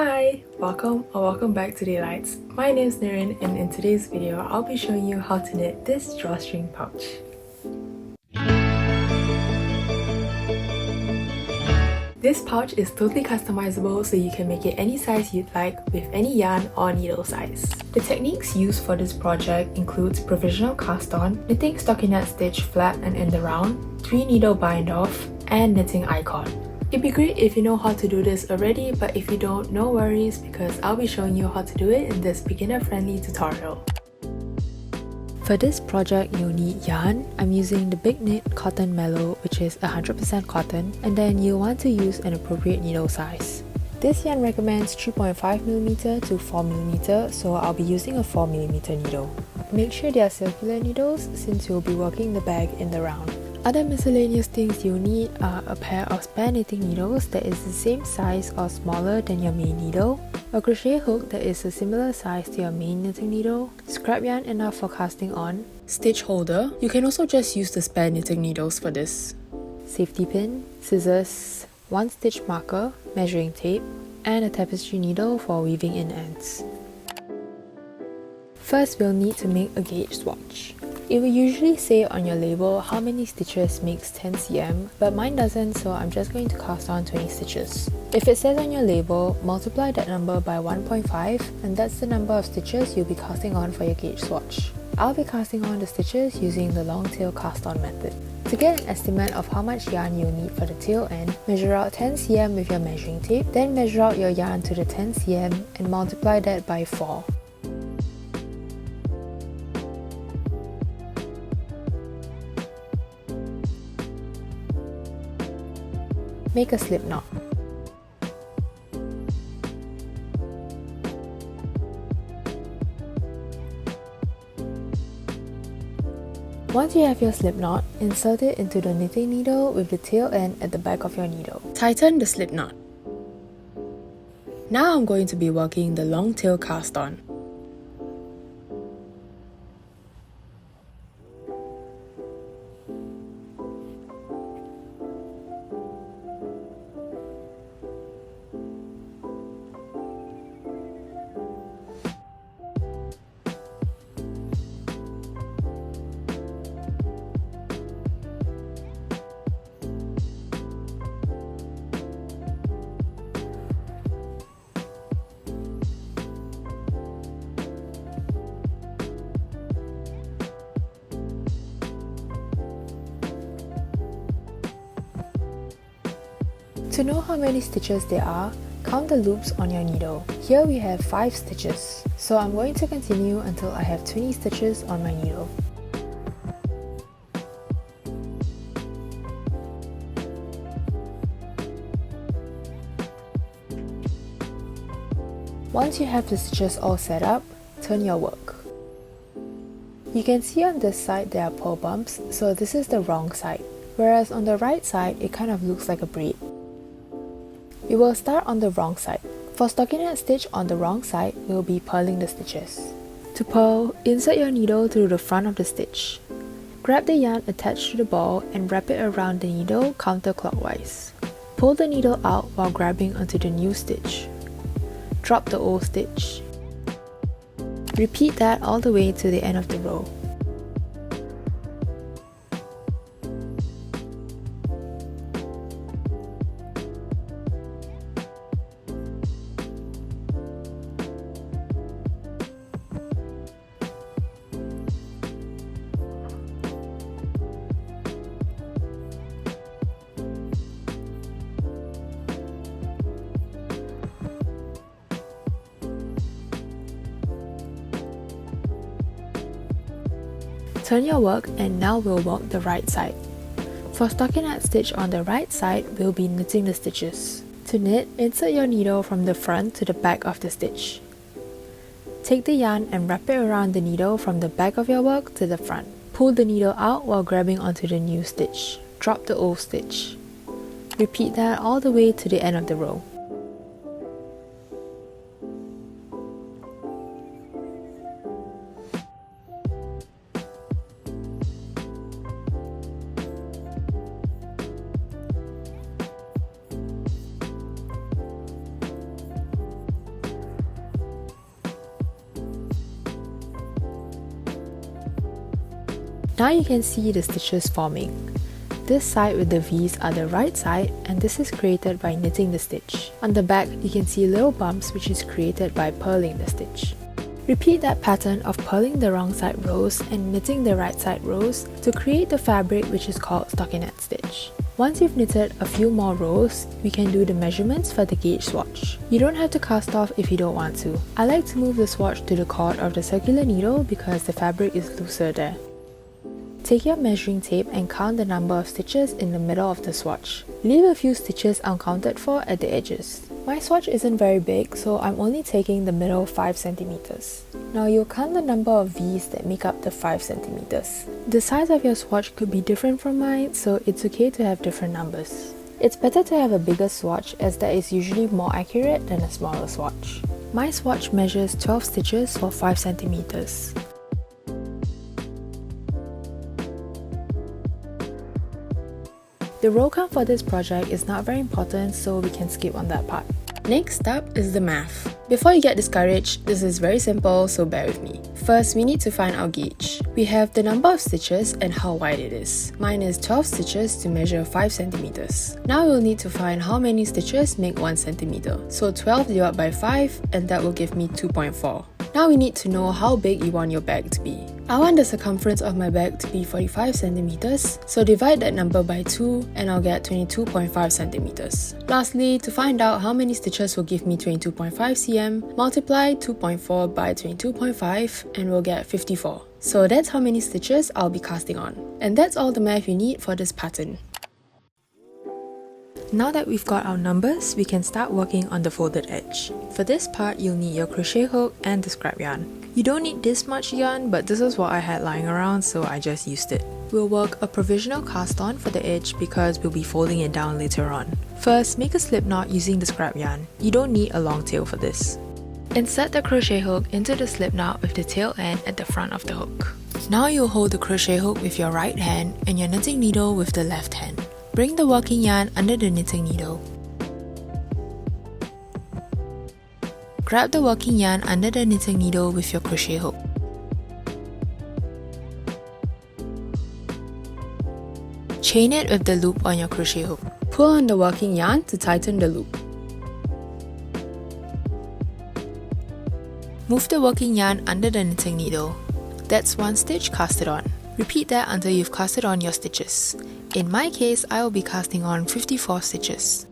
Hi, welcome back to Daylights. My name is Nurin, and in today's video, I'll be showing you how to knit this drawstring pouch. This pouch is totally customizable, so you can make it any size you'd like with any yarn or needle size. The techniques used for this project includes provisional cast on, knitting stockinette stitch flat and in the round, 3 needle bind off, and knitting icon. It'd be great if you know how to do this already, but if you don't, no worries because I'll be showing you how to do it in this beginner-friendly tutorial. For this project, you'll need yarn. I'm using the Big Knit Cotton Mellow, which is 100% cotton, and then you'll want to use an appropriate needle size. This yarn recommends 3.5mm to 4mm, so I'll be using a 4mm needle. Make sure they are circular needles since you'll be working the bag in the round. Other miscellaneous things you'll need are a pair of spare knitting needles that is the same size or smaller than your main needle, a crochet hook that is a similar size to your main knitting needle, scrap yarn enough for casting on, stitch holder, you can also just use the spare knitting needles for this, safety pin, scissors, 1 stitch marker, measuring tape, and a tapestry needle for weaving in ends. First, we'll need to make a gauge swatch. It will usually say on your label how many stitches makes 10 cm, but mine doesn't, so I'm just going to cast on 20 stitches. If it says on your label, multiply that number by 1.5 and that's the number of stitches you'll be casting on for your gauge swatch. I'll be casting on the stitches using the long tail cast on method. To get an estimate of how much yarn you'll need for the tail end, measure out 10 cm with your measuring tape, then measure out your yarn to the 10 cm and multiply that by 4. Make a slip knot. Once you have your slip knot, insert it into the knitting needle with the tail end at the back of your needle. Tighten the slip knot. Now I'm going to be working the long tail cast on. To know how many stitches there are, count the loops on your needle. Here we have 5 stitches, so I'm going to continue until I have 20 stitches on my needle. Once you have the stitches all set up, turn your work. You can see on this side there are purl bumps, so this is the wrong side, whereas on the right side it kind of looks like a braid. We will start on the wrong side. For stockinette stitch on the wrong side, we will be purling the stitches. To purl, insert your needle through the front of the stitch. Grab the yarn attached to the ball and wrap it around the needle counterclockwise. Pull the needle out while grabbing onto the new stitch. Drop the old stitch. Repeat that all the way to the end of the row. Turn your work and now we'll work the right side. For stockinette stitch on the right side, we'll be knitting the stitches. To knit, insert your needle from the front to the back of the stitch. Take the yarn and wrap it around the needle from the back of your work to the front. Pull the needle out while grabbing onto the new stitch. Drop the old stitch. Repeat that all the way to the end of the row. Now you can see the stitches forming. This side with the V's are the right side, and this is created by knitting the stitch. On the back, you can see little bumps which is created by purling the stitch. Repeat that pattern of purling the wrong side rows and knitting the right side rows to create the fabric which is called stockinette stitch. Once you've knitted a few more rows, we can do the measurements for the gauge swatch. You don't have to cast off if you don't want to. I like to move the swatch to the chord of the circular needle because the fabric is looser there. Take your measuring tape and count the number of stitches in the middle of the swatch. Leave a few stitches uncounted for at the edges. My swatch isn't very big, so I'm only taking the middle 5 cm. Now you'll count the number of V's that make up the 5 cm. The size of your swatch could be different from mine, so it's okay to have different numbers. It's better to have a bigger swatch as that is usually more accurate than a smaller swatch. My swatch measures 12 stitches for 5 cm. The row count for this project is not very important, so we can skip on that part. Next up is the math. Before you get discouraged, this is very simple, so bear with me. First, we need to find our gauge. We have the number of stitches and how wide it is. Mine is 12 stitches to measure 5 cm. Now we'll need to find how many stitches make 1 cm. So 12 divided by 5, and that will give me 2.4. Now we need to know how big you want your bag to be. I want the circumference of my bag to be 45 cm, so divide that number by 2 and I'll get 22.5 cm. Lastly, to find out how many stitches will give me 22.5 cm, multiply 2.4 by 22.5 and we'll get 54. So that's how many stitches I'll be casting on. And that's all the math you need for this pattern. Now that we've got our numbers, we can start working on the folded edge. For this part, you'll need your crochet hook and the scrap yarn. You don't need this much yarn, but this is what I had lying around, so I just used it. We'll work a provisional cast on for the edge because we'll be folding it down later on. First, make a slip knot using the scrap yarn. You don't need a long tail for this. Insert the crochet hook into the slip knot with the tail end at the front of the hook. Now you'll hold the crochet hook with your right hand and your knitting needle with the left hand. Bring the working yarn under the knitting needle. Grab the working yarn under the knitting needle with your crochet hook. Chain it with the loop on your crochet hook. Pull on the working yarn to tighten the loop. Move the working yarn under the knitting needle. That's 1 stitch casted on. Repeat that until you've casted on your stitches. In my case, I will be casting on 54 stitches.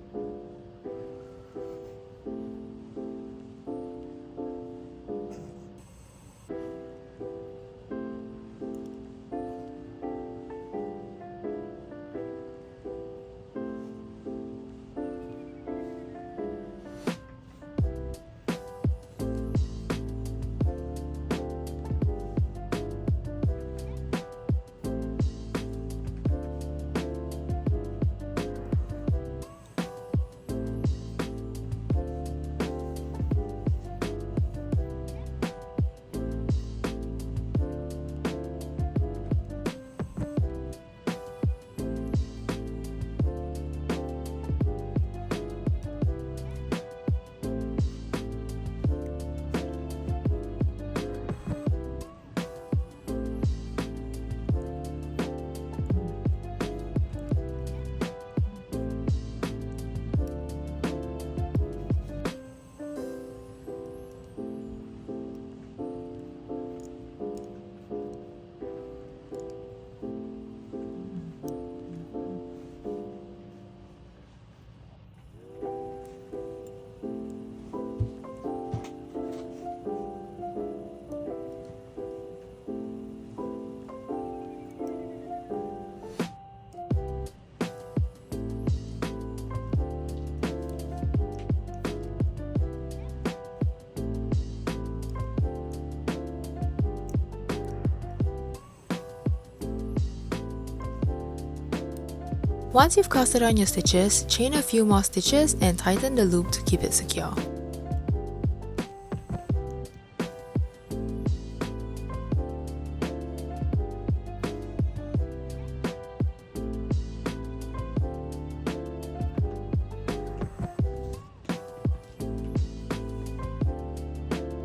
Once you've casted on your stitches, chain a few more stitches and tighten the loop to keep it secure.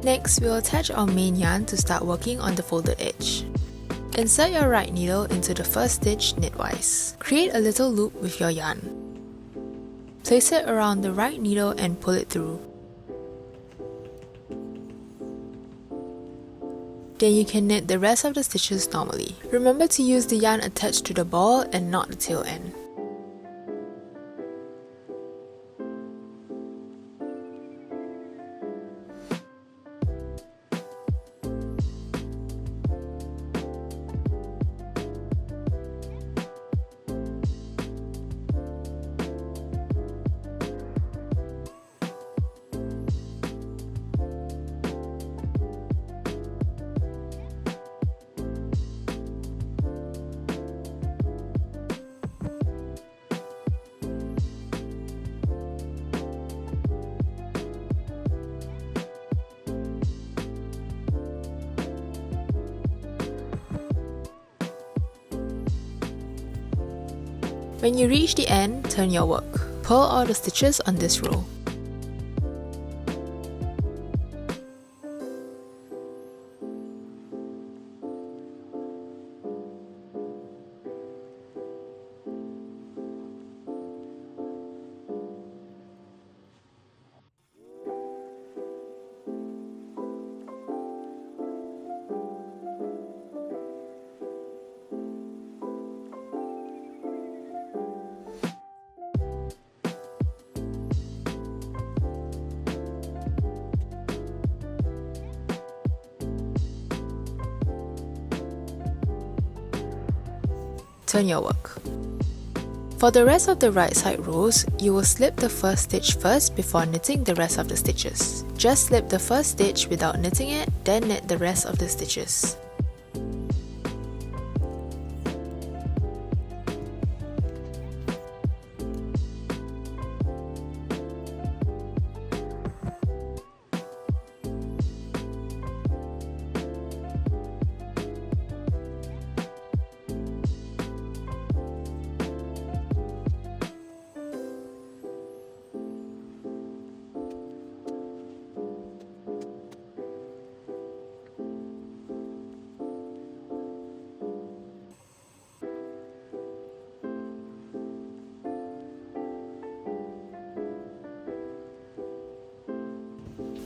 Next, we'll attach our main yarn to start working on the folded edge. Insert your right needle into the first stitch knitwise. Create a little loop with your yarn. Place it around the right needle and pull it through. Then you can knit the rest of the stitches normally. Remember to use the yarn attached to the ball and not the tail end. When you reach the end, turn your work. Purl all the stitches on this row. Turn your work. For the rest of the right side rows, you will slip the first stitch first before knitting the rest of the stitches. Just slip the first stitch without knitting it, then knit the rest of the stitches.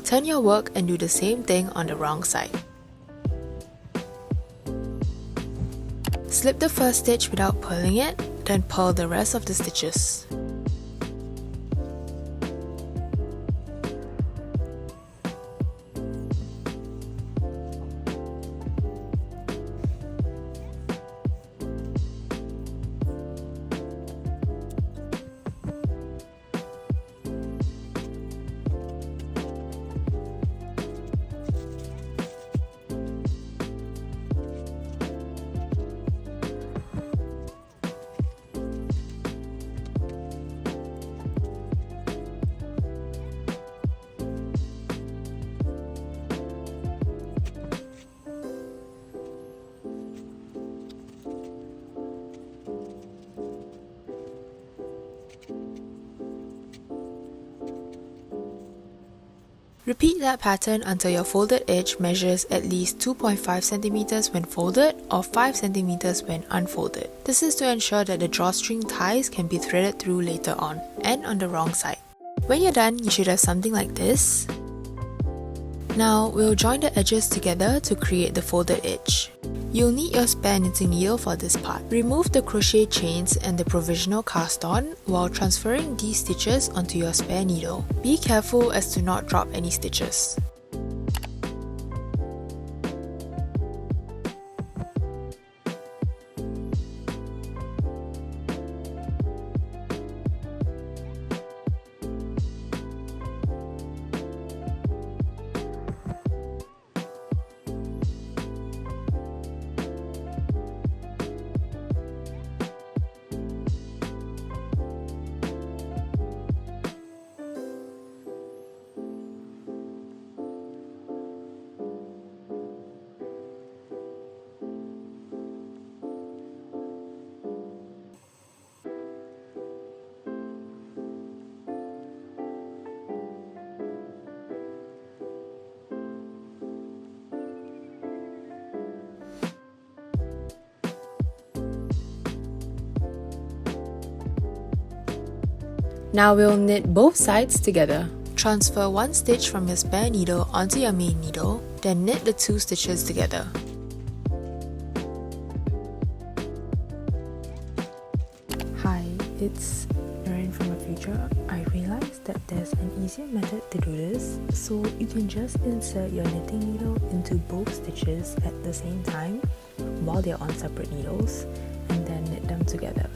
Turn your work and do the same thing on the wrong side. Slip the first stitch without purling it, then purl the rest of the stitches. Repeat that pattern until your folded edge measures at least 2.5 cm when folded or 5 cm when unfolded. This is to ensure that the drawstring ties can be threaded through later on, and on the wrong side. When you're done, you should have something like this. Now, we'll join the edges together to create the folded edge. You'll need your spare knitting needle for this part. Remove the crochet chains and the provisional cast on while transferring these stitches onto your spare needle. Be careful as to not drop any stitches. Now we'll knit both sides together. Transfer one stitch from your spare needle onto your main needle, then knit the two stitches together. Hi, it's nurin from the future. I realized that there's an easier method to do this, so you can just insert your knitting needle into both stitches at the same time while they're on separate needles, and then knit them together.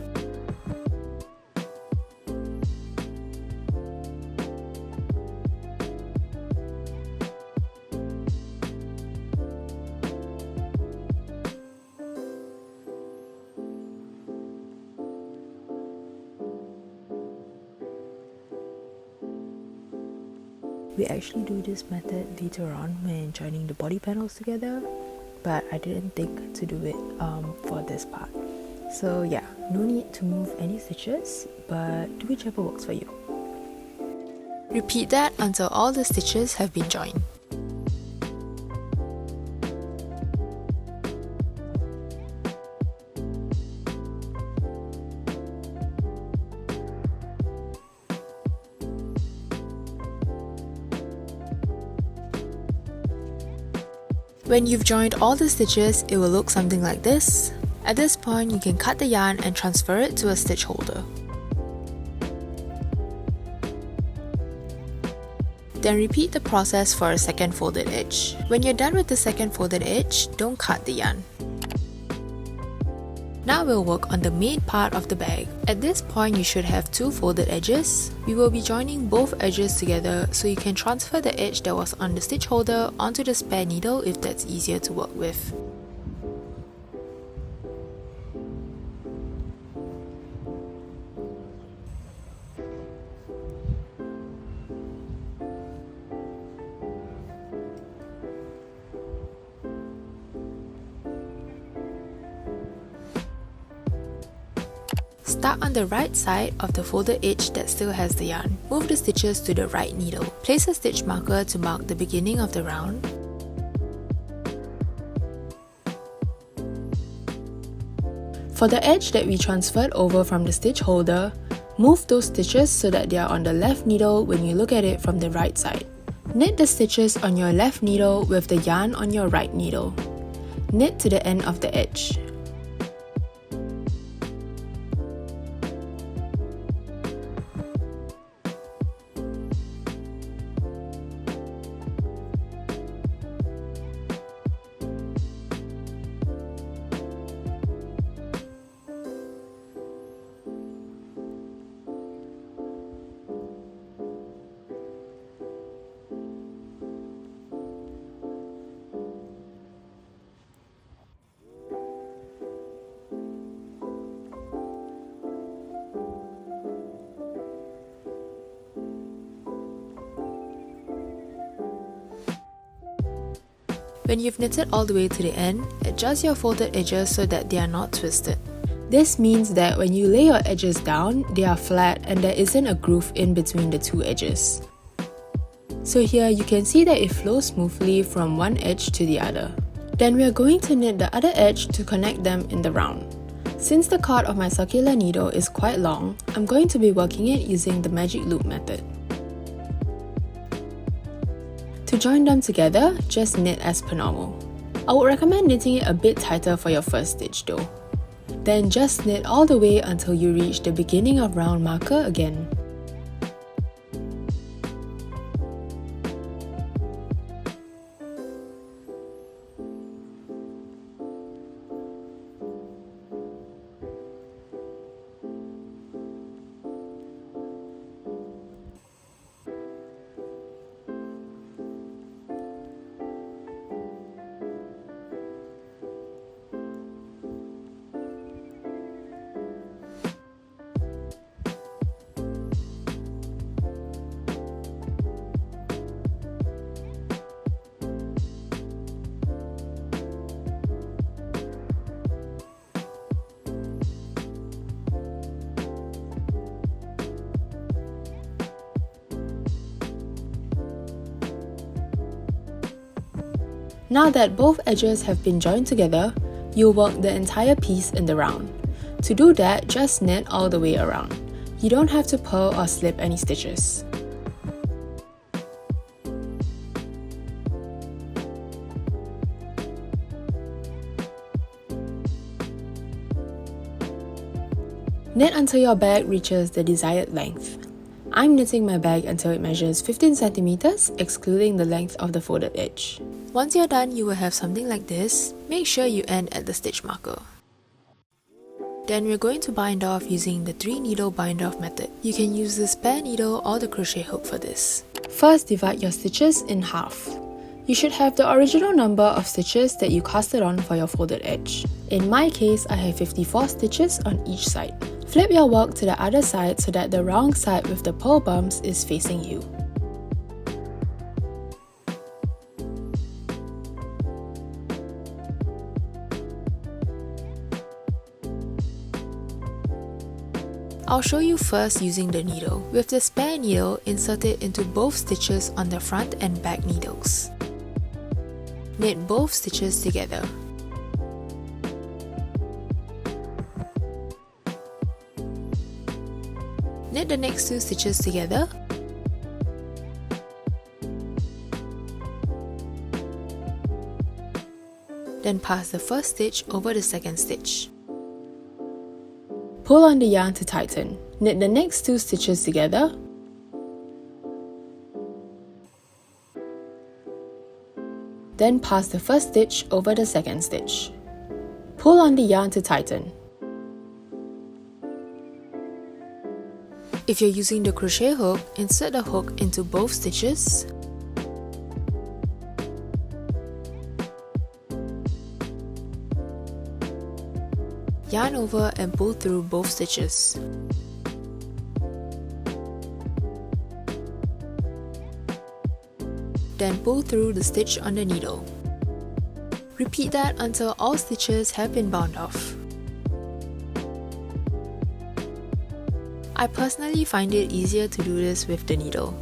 We actually do this method later on when joining the body panels together, but I didn't think to do it for this part. So yeah, no need to move any stitches, but do whichever works for you. Repeat that until all the stitches have been joined. When you've joined all the stitches, it will look something like this. At this point, you can cut the yarn and transfer it to a stitch holder. Then repeat the process for a second folded edge. When you're done with the second folded edge, don't cut the yarn. Now we'll work on the main part of the bag. At this point, you should have two folded edges. We will be joining both edges together so you can transfer the edge that was on the stitch holder onto the spare needle if that's easier to work with. Start on the right side of the folded edge that still has the yarn. Move the stitches to the right needle. Place a stitch marker to mark the beginning of the round. For the edge that we transferred over from the stitch holder, move those stitches so that they are on the left needle when you look at it from the right side. Knit the stitches on your left needle with the yarn on your right needle. Knit to the end of the edge. When you've knitted all the way to the end, adjust your folded edges so that they are not twisted. This means that when you lay your edges down, they are flat and there isn't a groove in between the two edges. So here you can see that it flows smoothly from one edge to the other. Then we are going to knit the other edge to connect them in the round. Since the cord of my circular needle is quite long, I'm going to be working it using the magic loop method. To join them together, just knit as per normal. I would recommend knitting it a bit tighter for your first stitch though. Then just knit all the way until you reach the beginning of round marker again. Now that both edges have been joined together, you'll work the entire piece in the round. To do that, just knit all the way around. You don't have to purl or slip any stitches. Knit until your bag reaches the desired length. I'm knitting my bag until it measures 15 centimeters, excluding the length of the folded edge. Once you're done, you will have something like this. Make sure you end at the stitch marker. Then we're going to bind off using the 3-needle bind-off method. You can use the spare needle or the crochet hook for this. First, divide your stitches in half. You should have the original number of stitches that you casted on for your folded edge. In my case, I have 54 stitches on each side. Flip your work to the other side so that the wrong side with the purl bumps is facing you. I'll show you first using the needle. With the spare needle, insert it into both stitches on the front and back needles. Knit both stitches together. Knit the next 2 stitches together. Then pass the first stitch over the second stitch. Pull on the yarn to tighten. Knit the next 2 stitches together. Then pass the first stitch over the second stitch. Pull on the yarn to tighten. If you're using the crochet hook, insert the hook into both stitches. Yarn over and pull through both stitches. Then pull through the stitch on the needle. Repeat that until all stitches have been bound off. I personally find it easier to do this with the needle.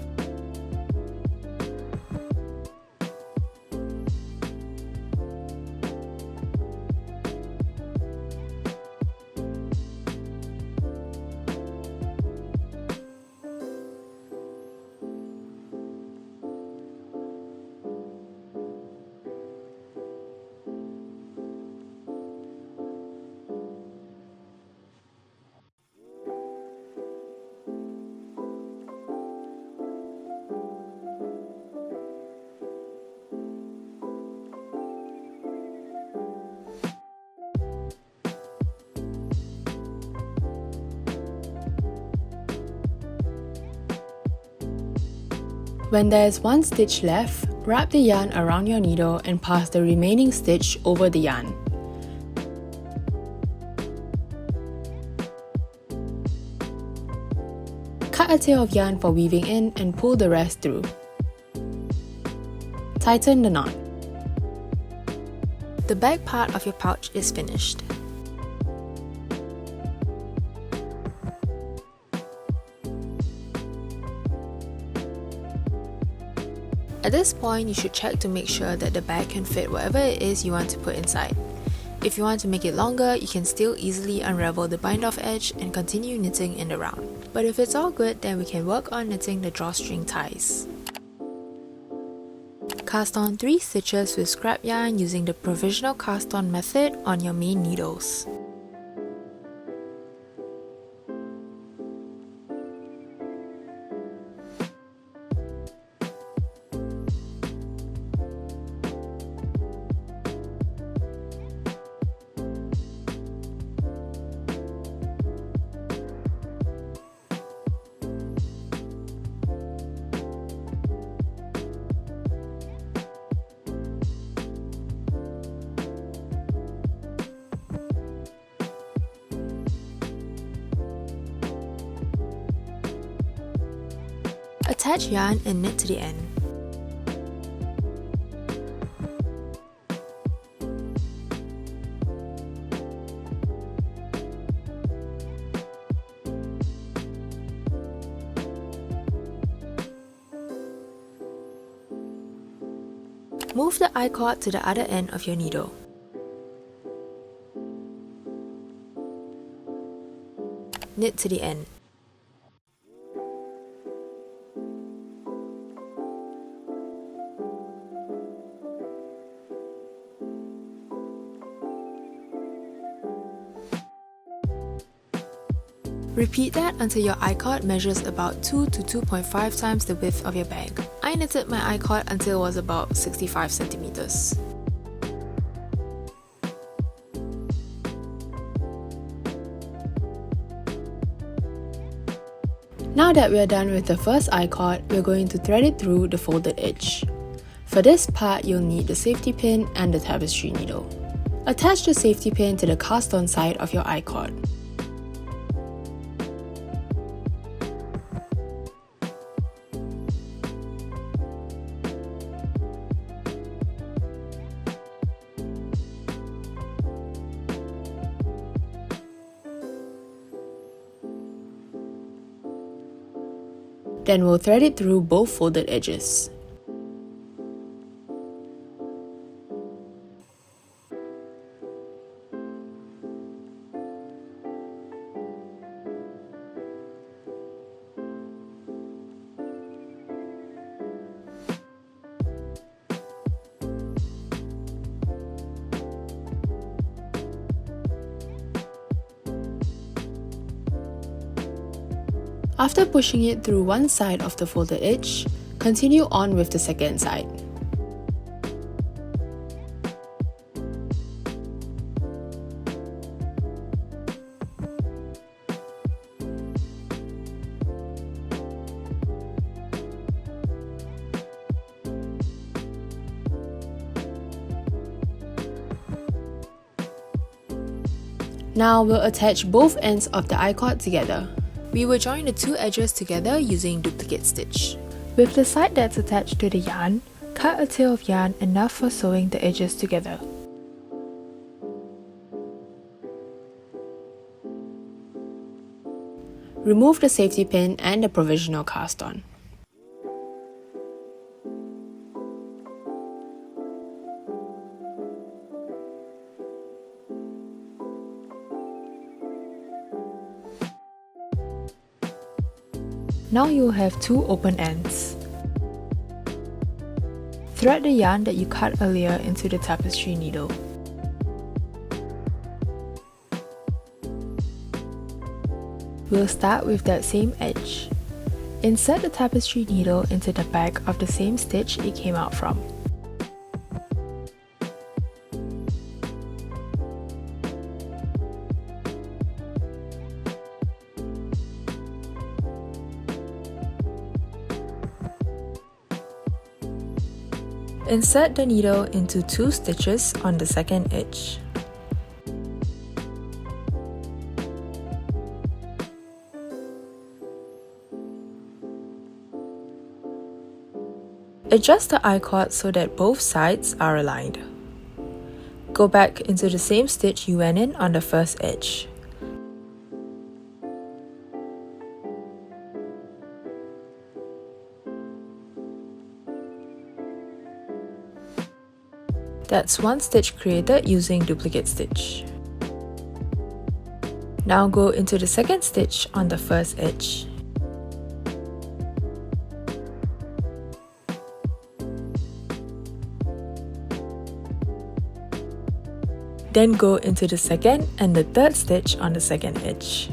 When there is 1 stitch left, wrap the yarn around your needle and pass the remaining stitch over the yarn. Cut a tail of yarn for weaving in and pull the rest through. Tighten the knot. The back part of your pouch is finished. At this point, you should check to make sure that the bag can fit whatever it is you want to put inside. If you want to make it longer, you can still easily unravel the bind-off edge and continue knitting in the round. But if it's all good, then we can work on knitting the drawstring ties. Cast on 3 stitches with scrap yarn using the provisional cast on method on your main needles. Attach yarn and knit to the end. Move the I-cord to the other end of your needle. Knit to the end. Repeat that until your I-cord measures about 2 to 2.5 times the width of your bag. I knitted my I-cord until it was about 65 centimeters. Now that we are done with the first I-cord, we're going to thread it through the folded edge. For this part, you'll need the safety pin and the tapestry needle. Attach the safety pin to the cast-on side of your I-cord. Then we'll thread it through both folded edges. After pushing it through one side of the folded edge, continue on with the second side. Now we'll attach both ends of the I-cord together. We will join the two edges together using duplicate stitch. With the side that's attached to the yarn, cut a tail of yarn enough for sewing the edges together. Remove the safety pin and the provisional cast-on. Now you'll have two open ends. Thread the yarn that you cut earlier into the tapestry needle. We'll start with that same edge. Insert the tapestry needle into the back of the same stitch it came out from. Insert the needle into 2 stitches on the second edge. Adjust the I-cord so that both sides are aligned. Go back into the same stitch you went in on the first edge. That's one stitch created using duplicate stitch. Now go into the second stitch on the first edge. Then go into the second and the third stitch on the second edge.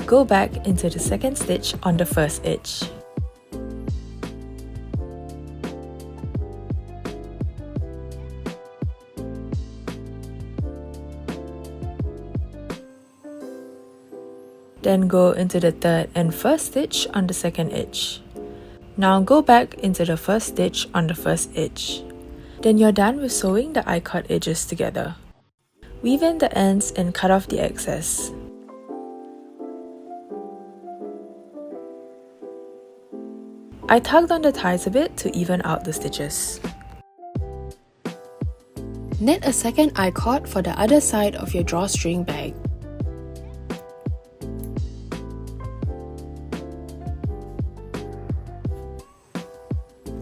Go back into the second stitch on the first edge. Then go into the third and first stitch on the second edge. Now go back into the first stitch on the first edge. Then you're done with sewing the I-cord edges together. Weave in the ends and cut off the excess. I tugged on the ties a bit to even out the stitches. Knit a second I-cord for the other side of your drawstring bag.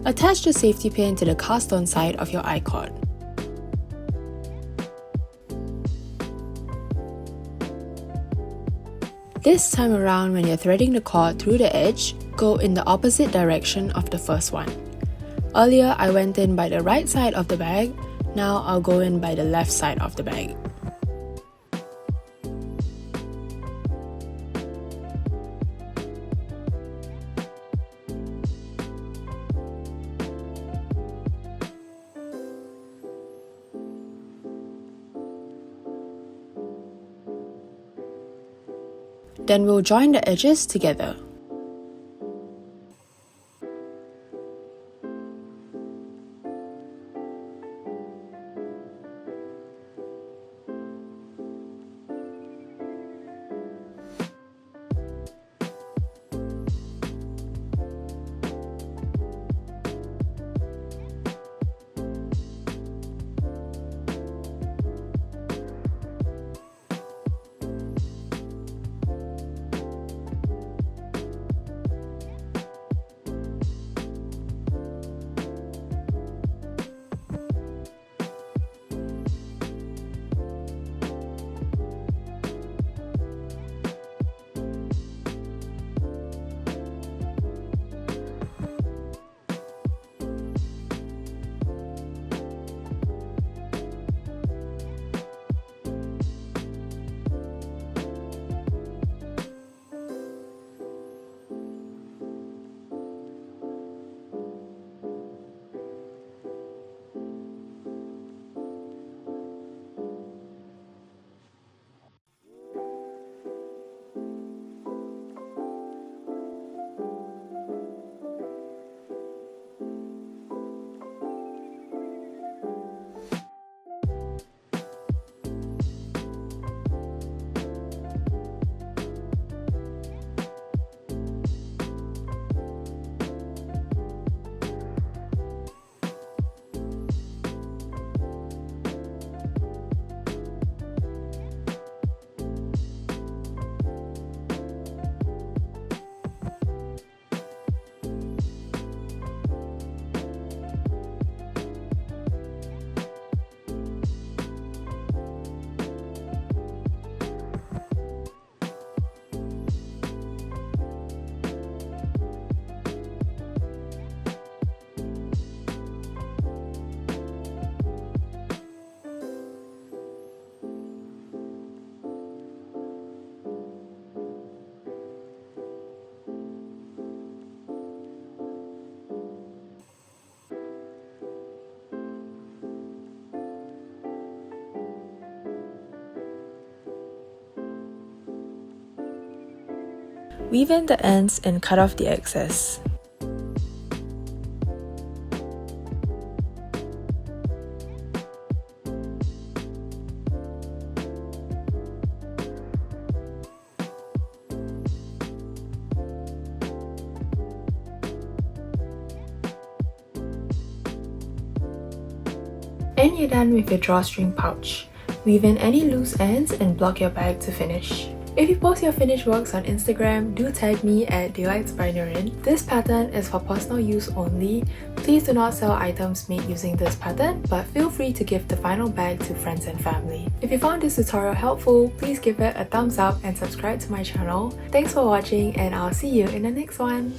Attach the safety pin to the cast-on side of your I-cord. This time around, when you're threading the cord through the edge, go in the opposite direction of the first one. Earlier, I went in by the right side of the bag. Now I'll go in by the left side of the bag. Then we'll join the edges together. Weave in the ends and cut off the excess. And you're done with your drawstring pouch. Weave in any loose ends and block your bag to finish. If you post your finished works on Instagram, do tag me at Delights by Nurin. This pattern is for personal use only. Please do not sell items made using this pattern, but feel free to give the final bag to friends and family. If you found this tutorial helpful, please give it a thumbs up and subscribe to my channel. Thanks for watching, and I'll see you in the next one.